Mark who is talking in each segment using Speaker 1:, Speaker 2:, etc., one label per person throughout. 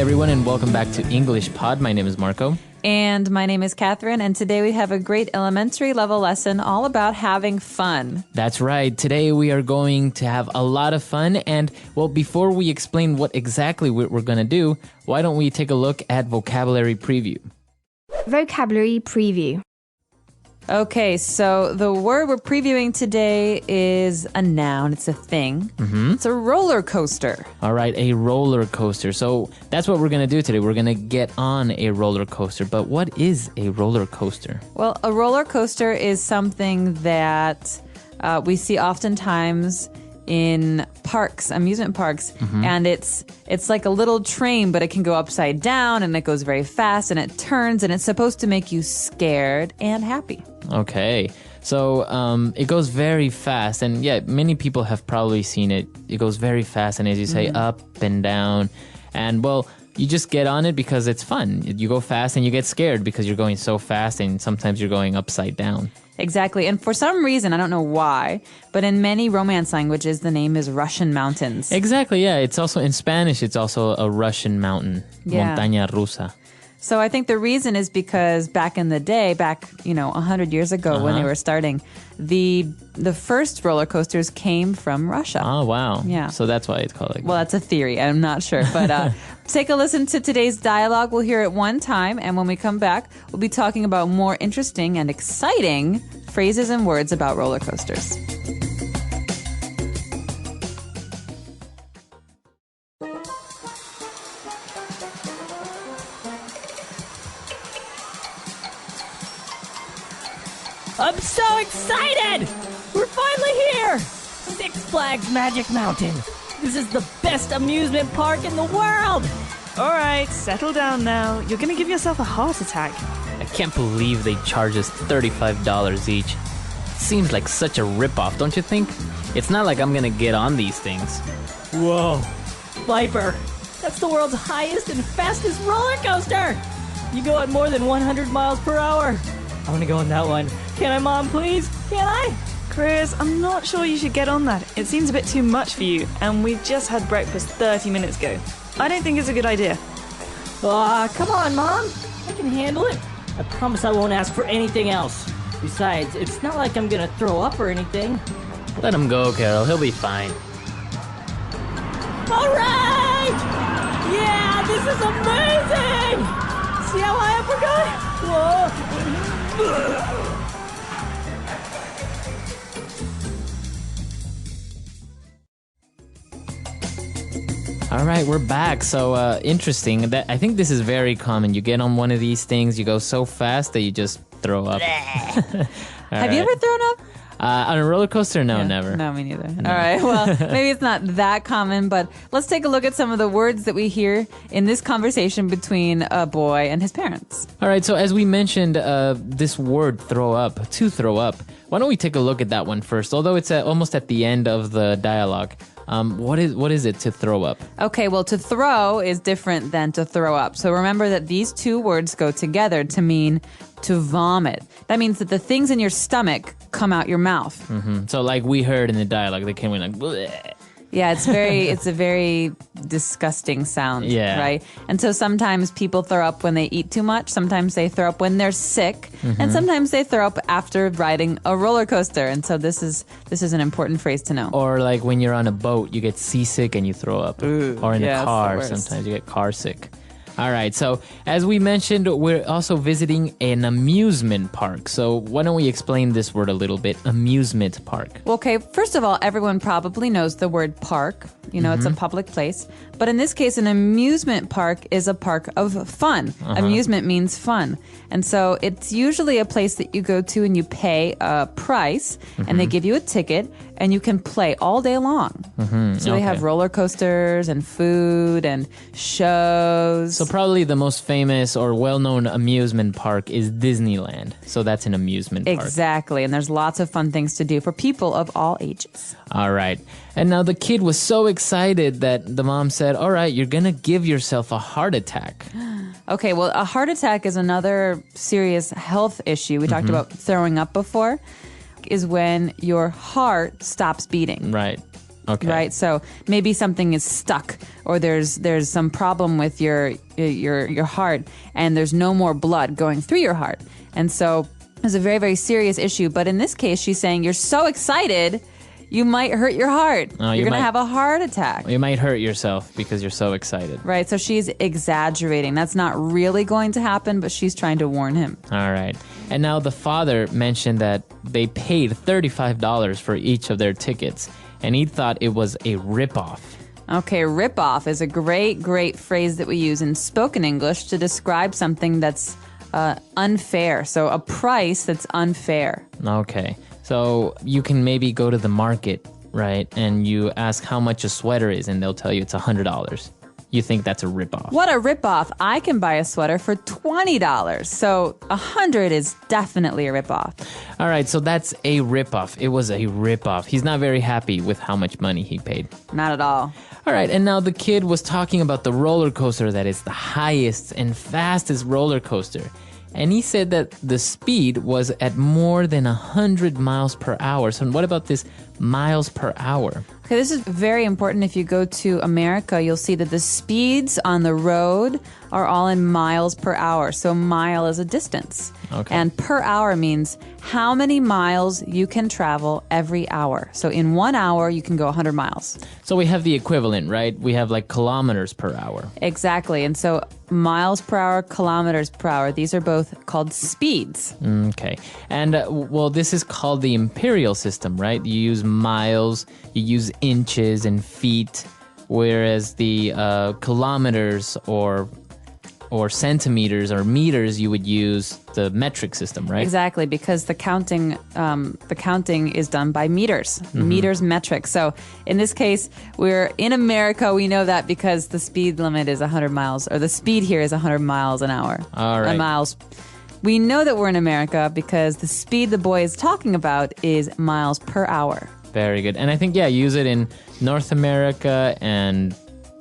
Speaker 1: everyone, and welcome back to English Pod. My name is Marco.
Speaker 2: And my name is Catherine, and today we have a great elementary level lesson all about having fun.
Speaker 1: That's right. Today we are going to have a lot of fun, and, well, before we explain what exactly we're going to do, why don't we take a look at vocabulary preview?
Speaker 3: Vocabulary preview.
Speaker 2: Okay, so the word we're previewing today is a noun. It's a thing. It's a roller coaster.
Speaker 1: All right, a roller coaster. So that's what we're going to do today. We're going to get on a roller coaster. But what is a roller coaster?
Speaker 2: Well, a roller coaster is something that we see oftentimes in parks, amusement parks, and it's like a little train, but it can go upside down, and it goes very fast, and it turns, and it's supposed to make you scared and happy.
Speaker 1: Okay, so it goes very fast, and yeah, many people have probably seen it. It goes very fast, and as you say, up and down, and well, you just get on it because it's fun. You go fast and you get scared because you're going so fast, and sometimes you're going upside down.
Speaker 2: Exactly. And for some reason, I don't know why, but in many Romance languages, the name is Russian mountains.
Speaker 1: Exactly, yeah. It's also, in Spanish, it's also a Russian mountain.
Speaker 2: Yeah.
Speaker 1: Montaña rusa.
Speaker 2: So I think the reason is because back in the day, 100 years ago when they were starting, the first roller coasters came from Russia.
Speaker 1: Oh, wow.
Speaker 2: Yeah.
Speaker 1: So that's why it's called like
Speaker 2: Well, that's a theory. I'm not sure. But take a listen to today's dialogue. We'll hear it one time. And when we come back, we'll be talking about more interesting and exciting phrases and words about roller coasters.
Speaker 4: I'm so excited! We're finally here! Six Flags Magic Mountain. This is the best amusement park in the world!
Speaker 5: All right, settle down now. You're going to give yourself a heart attack.
Speaker 1: I can't believe they charge us $35 each. Seems like such a ripoff, don't you think? It's not like I'm gonna get on these things.
Speaker 4: Whoa. Viper, that's the world's highest and fastest roller coaster! You go at more than 100 miles per hour. I want to go on that one. Can I, Mom, please? Can I?
Speaker 5: Chris, I'm not sure you should get on that. It seems a bit too much for you, and we just had breakfast 30 minutes ago. I don't think it's a good idea.
Speaker 4: Aw, come on, Mom. I can handle it. I promise I won't ask for anything else. Besides, it's not like I'm gonna throw up or anything.
Speaker 1: Let him go, Carol. He'll be fine.
Speaker 4: All right! Yeah, this is amazing! See how high up we're going? Whoa!
Speaker 1: All right, we're back. So interesting. I think this is very common. You get on one of these things, you go so fast that you just throw up.
Speaker 2: Have you ever thrown up?
Speaker 1: On a roller coaster? No,
Speaker 2: Yeah.
Speaker 1: never.
Speaker 2: No, me neither. All right. Well, maybe it's not that common, but let's take a look at some of the words that we hear in this conversation between a boy and his parents.
Speaker 1: All right, so as we mentioned, this word throw up, to throw up. Why don't we take a look at that one first? Although it's almost at the end of the dialogue. What is it to throw up?
Speaker 2: Okay, well, to throw is different than to throw up. So remember that these two words go together to mean to vomit. That means that the things in your stomach come out your mouth.
Speaker 1: So like we heard in the dialogue, they came in like, bleh.
Speaker 2: Yeah, it's a very disgusting sound,
Speaker 1: Yeah.
Speaker 2: right? And so sometimes people throw up when they eat too much. Sometimes they throw up when they're sick, and sometimes they throw up after riding a roller coaster. And so this is an important phrase to know.
Speaker 1: Or like when you're on a boat, you get seasick and you throw up. Or in
Speaker 2: yeah,
Speaker 1: a car,
Speaker 2: it's the worst.
Speaker 1: sometimes you get car sick. All right, so as we mentioned, we're also visiting an amusement park. So why don't we explain this word a little bit? Amusement park.
Speaker 2: Well, okay, first of all, everyone probably knows the word park. You know, it's a public place. But in this case, an amusement park is a park of fun. Amusement means fun. And so it's usually a place that you go to and you pay a price and they give you a ticket and you can play all day long. So they have roller coasters and food and shows.
Speaker 1: So probably the most famous or well-known amusement park is Disneyland. So that's an amusement park.
Speaker 2: Exactly. And there's lots of fun things to do for people of all ages.
Speaker 1: All right. And now the kid was so excited that the mom said, all right, you're going to give yourself a heart attack.
Speaker 2: Okay, well, a heart attack is another serious health issue. We talked about throwing up before, is when your heart stops beating.
Speaker 1: Right. Okay.
Speaker 2: Right? So maybe something is stuck, or there's some problem with your heart, and there's no more blood going through your heart. And so it's a very, very serious issue. But in this case, she's saying you're so excited, you might hurt your heart.
Speaker 1: Oh,
Speaker 2: you're going to have a heart attack.
Speaker 1: You might hurt yourself because you're so excited.
Speaker 2: Right. So she's exaggerating. That's not really going to happen, but she's trying to warn him.
Speaker 1: All right. And now the father mentioned that they paid $35 for each of their tickets, and he thought it was a ripoff.
Speaker 2: Okay, rip-off is a great, great phrase that we use in spoken English to describe something that's unfair. So a price that's unfair.
Speaker 1: Okay. So you can maybe go to the market, right? And you ask how much a sweater is, and they'll tell you it's $100. You think that's a ripoff.
Speaker 2: What a ripoff. I can buy a sweater for $20. So $100 is definitely a ripoff.
Speaker 1: All right, so that's a ripoff. It was a ripoff. He's not very happy with how much money he paid.
Speaker 2: Not at all.
Speaker 1: All right, and now the kid was talking about the roller coaster that is the highest and fastest roller coaster. And he said that the speed was at more than 100 miles per hour. So what about this miles per hour?
Speaker 2: Okay, this is very important. If you go to America, you'll see that the speeds on the road are all in miles per hour. So mile is a distance.
Speaker 1: Okay.
Speaker 2: And per hour means how many miles you can travel every hour. So in 1 hour, you can go 100 miles.
Speaker 1: So we have the equivalent, right? We have like kilometers per hour.
Speaker 2: Exactly. And so miles per hour, kilometers per hour, these are both called speeds.
Speaker 1: Okay. And, well, this is called the imperial system, right? You use miles, you use inches and feet, whereas the kilometers or centimeters or meters, you would use the metric system, right?
Speaker 2: Exactly, because the counting is done by meters, meters metric. So in this case, we're in America. We know that because the speed limit is 100 miles, or the speed here is 100 miles an hour.
Speaker 1: All right.
Speaker 2: Miles. We know that we're in America because the speed the boy is talking about is miles per hour.
Speaker 1: Very good. And I think, yeah, use it in North America, and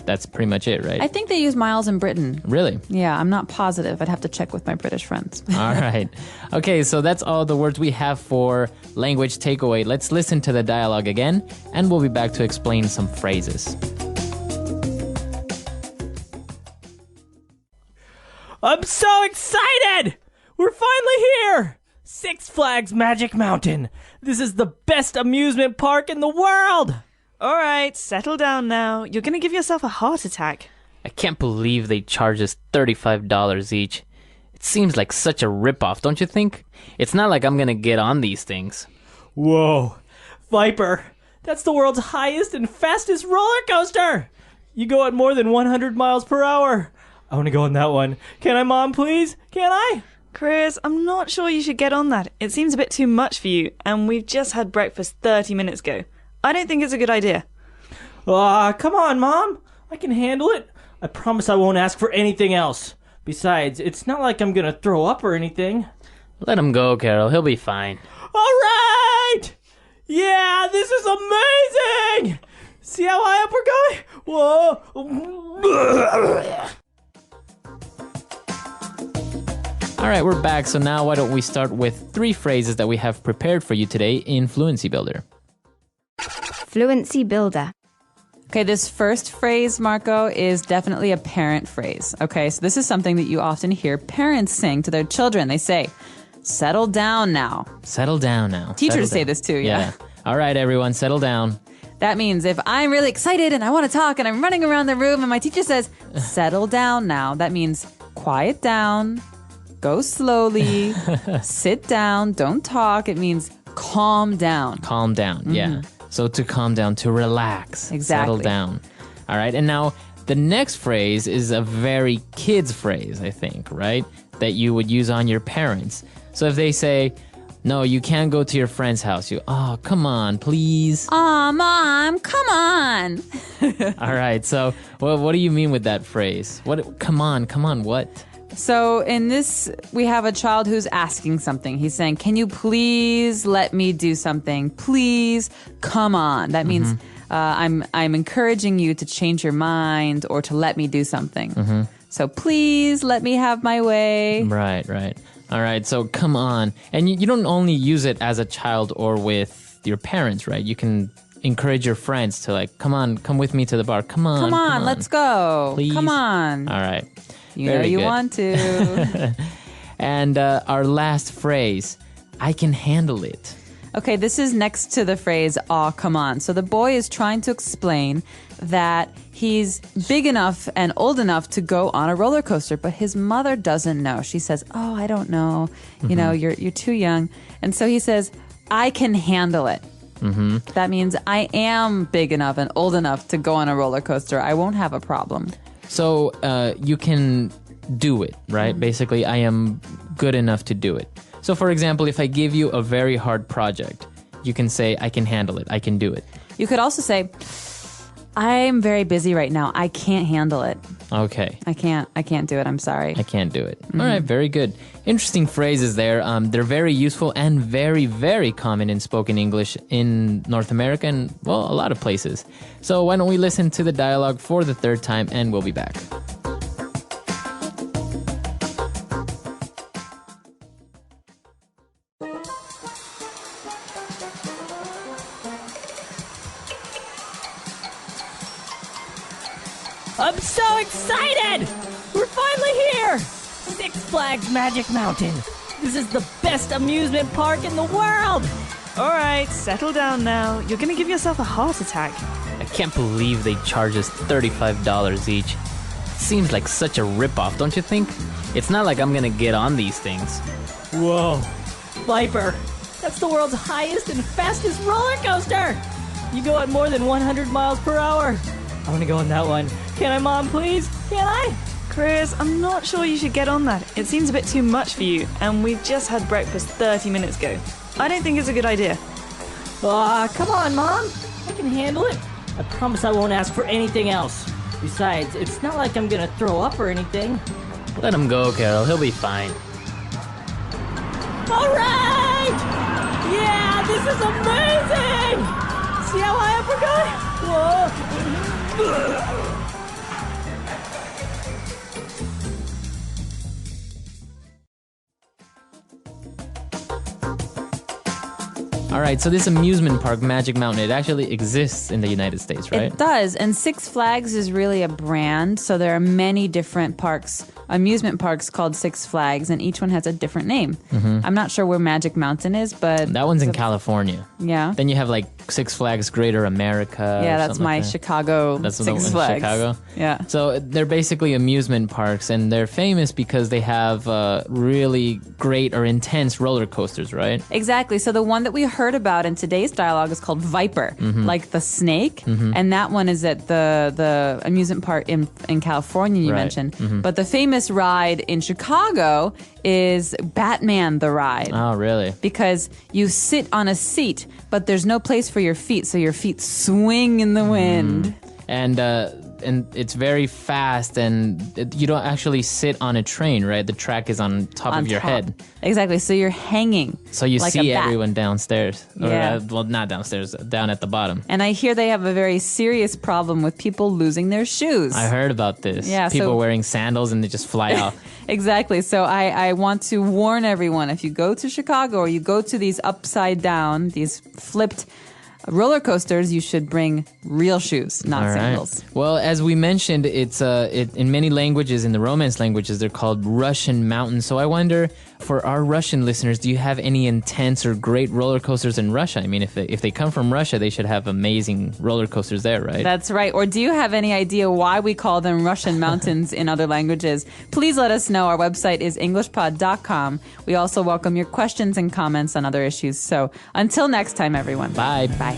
Speaker 1: that's pretty much it, right?
Speaker 2: I think they use miles in Britain.
Speaker 1: Really?
Speaker 2: Yeah, I'm not positive. I'd have to check with my British friends.
Speaker 1: All right. Okay, so that's all the words we have for language takeaway. Let's listen to the dialogue again, and we'll be back to explain some phrases.
Speaker 4: I'm so excited! We're finally here! Six Flags Magic Mountain. This is the best amusement park in the world!
Speaker 5: All right, settle down now. You're going to give yourself a heart attack.
Speaker 1: I can't believe they charge us $35 each. It seems like such a ripoff, don't you think? It's not like I'm gonna get on these things.
Speaker 4: Whoa. Viper, that's the world's highest and fastest roller coaster! You go at more than 100 miles per hour. I want to go on that one. Can I, Mom, please? Can I?
Speaker 5: Chris, I'm not sure you should get on that. It seems a bit too much for you, and we've just had breakfast 30 minutes ago. I don't think it's a good idea.
Speaker 4: Come on, Mom. I can handle it. I promise I won't ask for anything else. Besides, it's not like I'm gonna throw up or anything.
Speaker 1: Let him go, Carol. He'll be fine.
Speaker 4: All right! Yeah, this is amazing! See how high up we're going? Whoa!
Speaker 1: All right, we're back. So now why don't we start with 3 phrases that we have prepared for you today in Fluency Builder.
Speaker 3: Fluency Builder.
Speaker 2: Okay, this first phrase, Marco, is definitely a parent phrase. Okay, so this is something that you often hear parents sing to their children. They say, settle down now.
Speaker 1: Settle down now.
Speaker 2: Teachers
Speaker 1: Settle
Speaker 2: say
Speaker 1: down.
Speaker 2: this too, yeah.
Speaker 1: All right, everyone, settle down.
Speaker 2: That means if I'm really excited and I want to talk and I'm running around the room and my teacher says, settle down now, that means quiet down, go slowly, sit down, don't talk. It means calm down.
Speaker 1: Calm down, yeah. So to calm down, to relax.
Speaker 2: Exactly.
Speaker 1: Settle down. All right, and now the next phrase is a very kids phrase, I think, right? That you would use on your parents. So if they say, no, you can't go to your friend's house. Oh, come on, please.
Speaker 2: Aw, Mom, come on.
Speaker 1: All right, so what do you mean with that phrase? Come on, what?
Speaker 2: So in this, we have a child who's asking something. He's saying, can you please let me do something? Please, come on. That means I'm encouraging you to change your mind or to let me do something. So please let me have my way.
Speaker 1: Right. All right, so come on. And you don't only use it as a child or with your parents, right? You can encourage your friends to like, come with me to the bar. Come on,
Speaker 2: let's go.
Speaker 1: Please.
Speaker 2: Come on.
Speaker 1: All right.
Speaker 2: You know
Speaker 1: Very
Speaker 2: you
Speaker 1: good.
Speaker 2: want to.
Speaker 1: And our last phrase, I can handle it.
Speaker 2: Okay, this is next to the phrase, aw, come on. So the boy is trying to explain that he's big enough and old enough to go on a roller coaster, but his mother doesn't know. She says, oh, I don't know. You know, you're too young. And so he says, I can handle it. Mm-hmm. That means I am big enough and old enough to go on a roller coaster. I won't have a problem.
Speaker 1: So you can do it, right? Basically, I am good enough to do it. So for example, if I give you a very hard project, you can say, I can handle it. I can do it.
Speaker 2: You could also say, I'm very busy right now. I can't handle it.
Speaker 1: Okay.
Speaker 2: I can't do it. I'm sorry.
Speaker 1: I can't do it. All right, very good. Interesting phrases there. They're very useful and very, very common in spoken English in North America and, well, a lot of places. So why don't we listen to the dialogue for the third time and we'll be back.
Speaker 4: I'm so excited! We're finally here! Six Flags Magic Mountain. This is the best amusement park in the world!
Speaker 5: All right, settle down now. You're going to give yourself a heart attack.
Speaker 1: I can't believe they charge us $35 each. Seems like such a ripoff, don't you think? It's not like I'm gonna get on these things.
Speaker 4: Whoa. Viper, that's the world's highest and fastest roller coaster! You go at more than 100 miles per hour. I want to go on that one. Can I, Mom, please? Can I?
Speaker 5: Chris, I'm not sure you should get on that. It seems a bit too much for you, and we just had breakfast 30 minutes ago. I don't think it's a good idea.
Speaker 4: Aw, come on, Mom. I can handle it. I promise I won't ask for anything else. Besides, it's not like I'm gonna throw up or anything.
Speaker 1: Let him go, Carol. He'll be fine.
Speaker 4: All right! Yeah, this is amazing! See how high up we're going? Whoa!
Speaker 1: All right, so this amusement park, Magic Mountain, it actually exists in the United States, right?
Speaker 2: It does, and Six Flags is really a brand, so there are many different parks, amusement parks called Six Flags, and each one has a different name. I'm not sure where Magic Mountain is, but...
Speaker 1: That one's in California.
Speaker 2: Yeah.
Speaker 1: Then you have like Six Flags Greater America.
Speaker 2: Yeah,
Speaker 1: or
Speaker 2: that's
Speaker 1: something
Speaker 2: my
Speaker 1: like that.
Speaker 2: Chicago
Speaker 1: That's the
Speaker 2: Six
Speaker 1: one in
Speaker 2: Flags.
Speaker 1: Chicago?
Speaker 2: Yeah.
Speaker 1: So they're basically amusement parks, and they're famous because they have really great or intense roller coasters, right?
Speaker 2: Exactly. So the one that we heard about in today's dialogue is called Viper, like the snake, and that one is at the amusement park in California you
Speaker 1: Right.
Speaker 2: mentioned. But the famous ride in Chicago is Batman the Ride.
Speaker 1: Oh, really?
Speaker 2: Because you sit on a seat, but there's no place for your feet, so your feet swing in the wind.
Speaker 1: And it's very fast, and you don't actually sit on a train, right? The track is on top of your head.
Speaker 2: Exactly. So you're hanging.
Speaker 1: So you
Speaker 2: like
Speaker 1: see
Speaker 2: a bat.
Speaker 1: everyone downstairs. Or,
Speaker 2: Yeah.
Speaker 1: well, not downstairs, down at the bottom.
Speaker 2: And I hear they have a very serious problem with people losing their shoes.
Speaker 1: I heard about this.
Speaker 2: Yeah,
Speaker 1: People
Speaker 2: so-
Speaker 1: wearing sandals and they just fly off.
Speaker 2: Exactly. So I want to warn everyone, if you go to Chicago or you go to these upside down, these flipped roller coasters, you should bring real shoes, not
Speaker 1: All right.
Speaker 2: sandals.
Speaker 1: Well, as we mentioned, it's in many languages, in the Romance languages, they're called Russian mountains. So I wonder, for our Russian listeners, do you have any intense or great roller coasters in Russia? I mean, if they come from Russia, they should have amazing roller coasters there, right?
Speaker 2: That's right. Or do you have any idea why we call them Russian mountains in other languages? Please let us know. Our website is englishpod.com. We also welcome your questions and comments on other issues. So until next time, everyone.
Speaker 1: Bye.
Speaker 2: Bye.